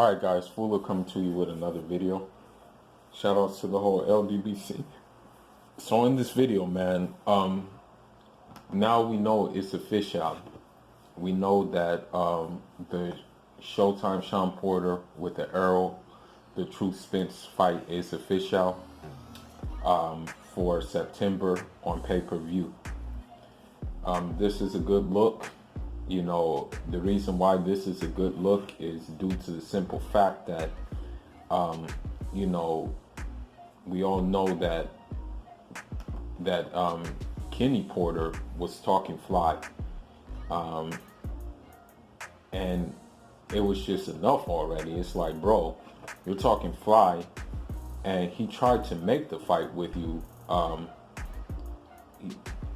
Alright guys, Fuller coming to you with another video. Shout outs to the whole LDBC. So in this video, man, now we know it's official. We know that the Showtime Sean Porter with the Errol, the Truth Spence fight is official for September on pay-per-view. This is a good look. You know, the reason why this is a good look is due to the simple fact that, you know, we all know that Kenny Porter was talking fly, and it was just enough already. It's like, bro, you're talking fly, and he tried to make the fight with you.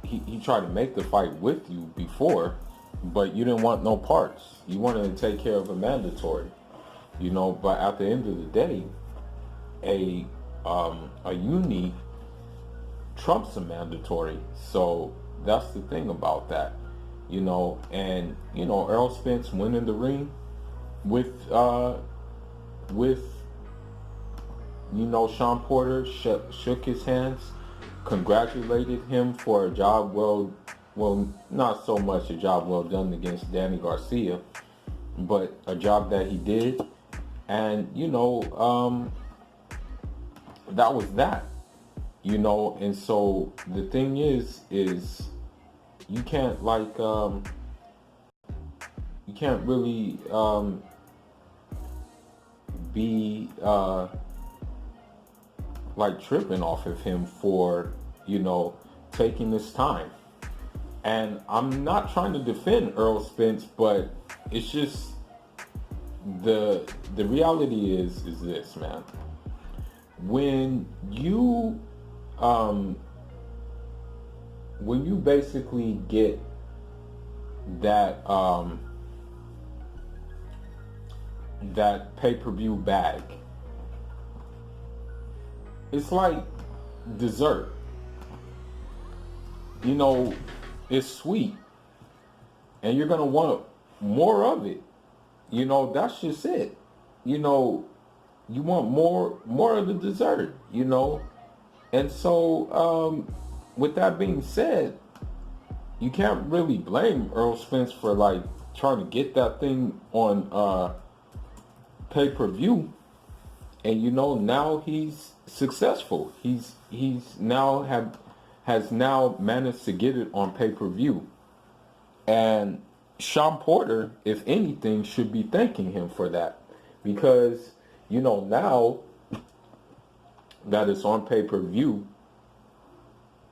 He tried to make the fight with you before, but you didn't want no parts. You wanted to take care of a mandatory, you know. But at the end of the day, a uni trumps a mandatory. So that's the thing about that, you know. And you know, Errol Spence went in the ring with you know, Sean Porter, shook his hands, congratulated him for a job well, not so much a job well done against Danny Garcia, but a job that he did. And you know, that was that, you know. And so the thing is you can't like you can't really be like tripping off of him for, you know, taking this time. And I'm not trying to defend Errol Spence, but it's just the reality is this, man. When you basically get that that pay-per-view bag, it's like dessert. You know, it's sweet, and you're gonna want more of it. You know, that's just it. You know, you want more of the dessert, you know. And so with that being said, you can't really blame Errol Spence for like trying to get that thing on pay-per-view. And you know, now he's successful. He's now has now managed to get it on pay-per-view. And Sean Porter, if anything, should be thanking him for that, because you know, now that it's on pay-per-view,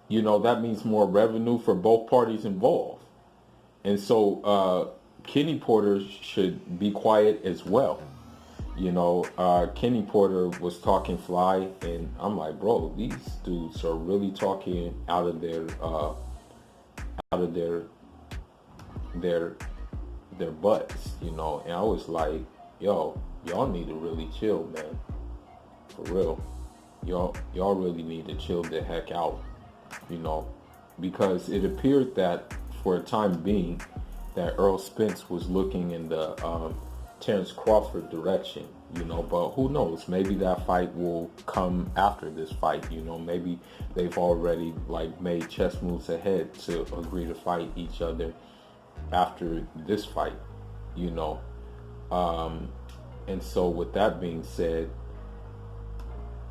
you know, that means more revenue for both parties involved. And so Kenny Porter should be quiet as well. You know, Kenny Porter was talking fly, and I'm like, bro, these dudes are really talking out of their butts, you know. And I was like, yo, y'all need to really chill, man. For real. Y'all really need to chill the heck out, you know, because it appeared that for a time being that Errol Spence was looking in the Terrence Crawford direction, you know. But who knows, maybe that fight will come after this fight, you know. Maybe they've already like made chess moves ahead to agree to fight each other after this fight, you know. And so with that being said,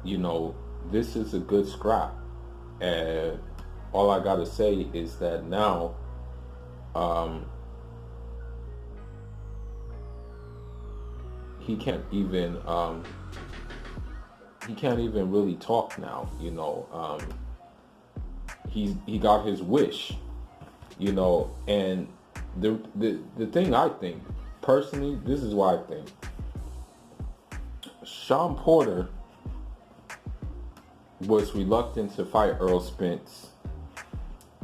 you know, this is a good scrap. And all I gotta say is that now he can't even really talk now, you know. He got his wish, you know. And the thing, I think personally, this is what I think. Sean Porter was reluctant to fight Errol Spence,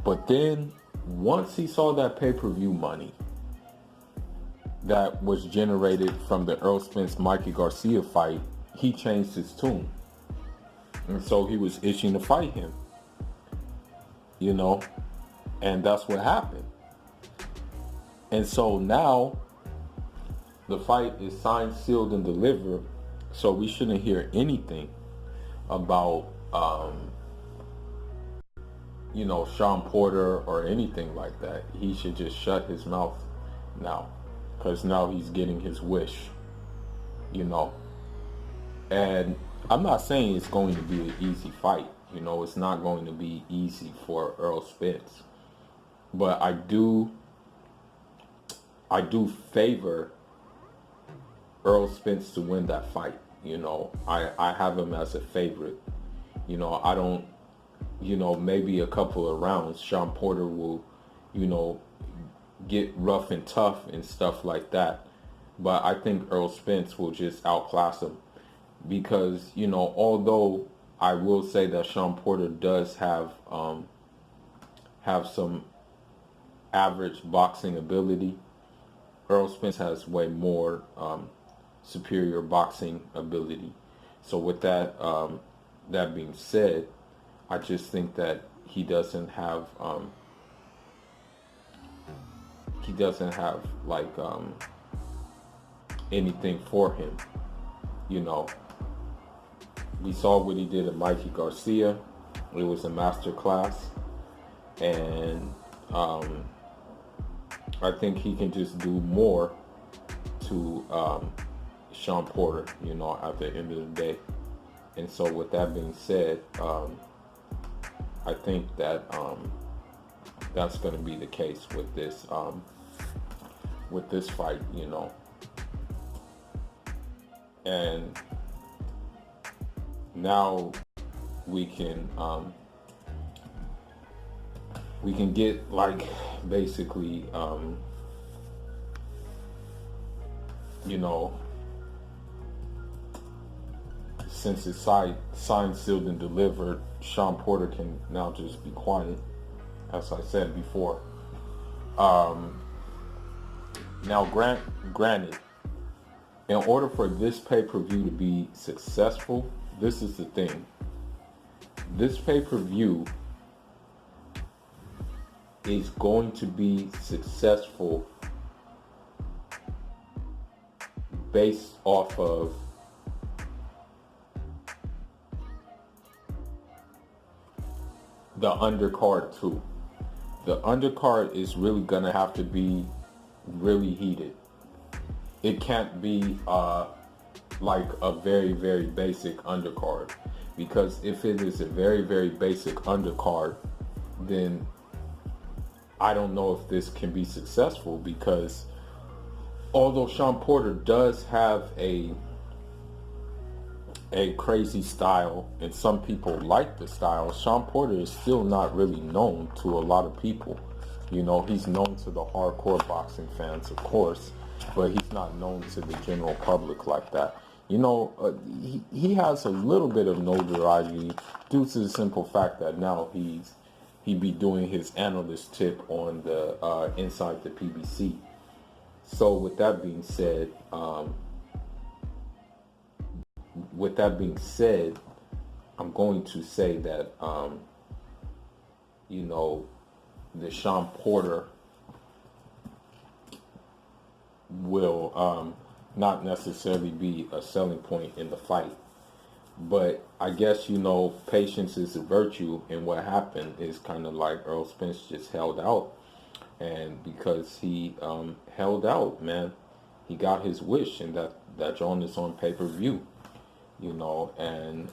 but then once he saw that pay-per-view money that was generated from the Errol Spence Mikey Garcia fight, he changed his tune, and so he was itching to fight him, you know. And that's what happened. And so now the fight is signed, sealed, and delivered. So we shouldn't hear anything about Sean Porter or anything like that. He should just shut his mouth now, because now he's getting his wish. You know, and I'm not saying it's going to be an easy fight. It's not going to be easy for Earl Spence, but I do favor Earl Spence to win that fight. I have him as a favorite. I don't, maybe a couple of rounds, Sean Porter will, get rough and tough and stuff like that. But I think Earl Spence will just outclass him because, although I will say that Sean Porter does have some average boxing ability, Earl Spence has way more superior boxing ability. So with that being said, I just think that he doesn't have like anything for him. We saw what he did to Mikey Garcia. It was a master class, and I think he can just do more to Sean Porter, at the end of the day. And so with that being said, I think that that's going to be the case with this fight, And now we can get like basically since it's signed, sealed, and delivered, Sean Porter can now just be quiet, as I said before. Now, granted, in order for this pay-per-view to be successful, this is the thing. This pay-per-view is going to be successful based off of the undercard too. The undercard is really gonna have to be really heated. It can't be like a very, very basic undercard, because if it is a very, very basic undercard, then I don't know if this can be successful, because although Sean Porter does have a crazy style and some people like the style, Sean Porter is still not really known to a lot of people. He's known to the hardcore boxing fans, of course, but he's not known to the general public like that. He has a little bit of notoriety due to the simple fact that now he be doing his analyst tip on the Inside the PBC. So with that being said, I'm going to say that the Sean Porter will not necessarily be a selling point in the fight. But I guess, patience is a virtue, and what happened is kind of like Earl Spence just held out. And because he held out, man, he got his wish, and that John is on pay-per-view, and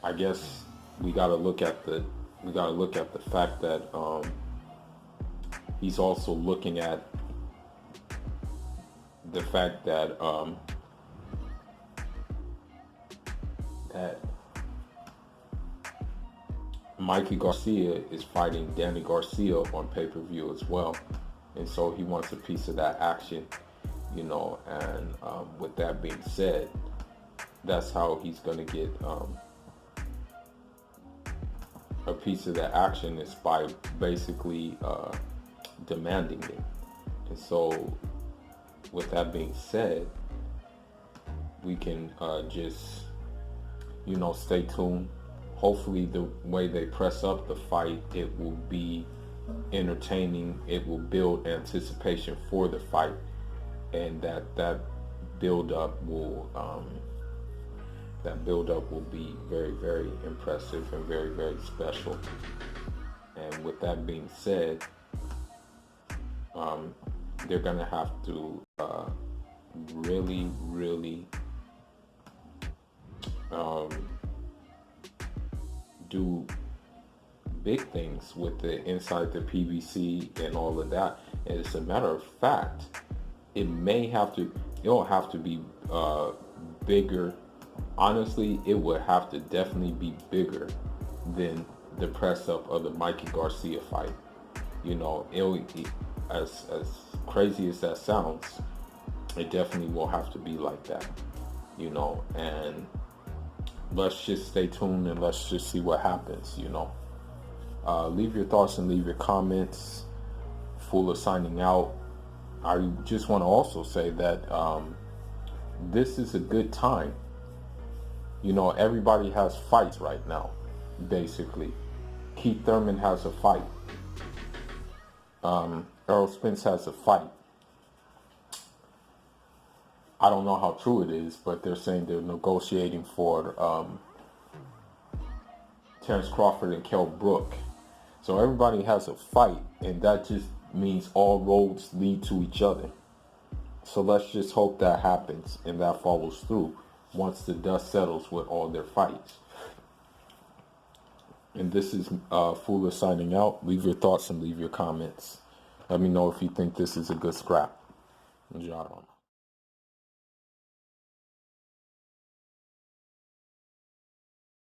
I guess we gotta look at the fact that he's also looking at the fact that that Mikey Garcia is fighting Danny Garcia on pay-per-view as well, and so he wants a piece of that action, and with that being said, that's how he's gonna get a piece of that action, is by basically demanding it. And so with that being said, we can just stay tuned. Hopefully the way they press up the fight, it will be entertaining. It will build anticipation for the fight, and that build up will be very, very impressive and very, very special. And with that being said, they're gonna have to really, really um, do big things with the inside the PVC and all of that. And as a matter of fact, it'll have to be bigger. Honestly, it would have to definitely be bigger than the press up of the Mikey Garcia fight. You know, as crazy as that sounds, it definitely will have to be like that. You know, and let's just stay tuned and let's just see what happens. You know, leave your thoughts and leave your comments. Full of signing out. I just want to also say that this is a good time. You know, everybody has fights right now, basically. Keith Thurman has a fight. Errol Spence has a fight. I don't know how true it is, but they're saying they're negotiating for Terrence Crawford and Kell Brook. So everybody has a fight, and that just means all roads lead to each other. So let's just hope that happens and that follows through once the dust settles with all their fights. And this is Fuller signing out. Leave your thoughts and leave your comments. Let me know if you think this is a good scrap. Jaro.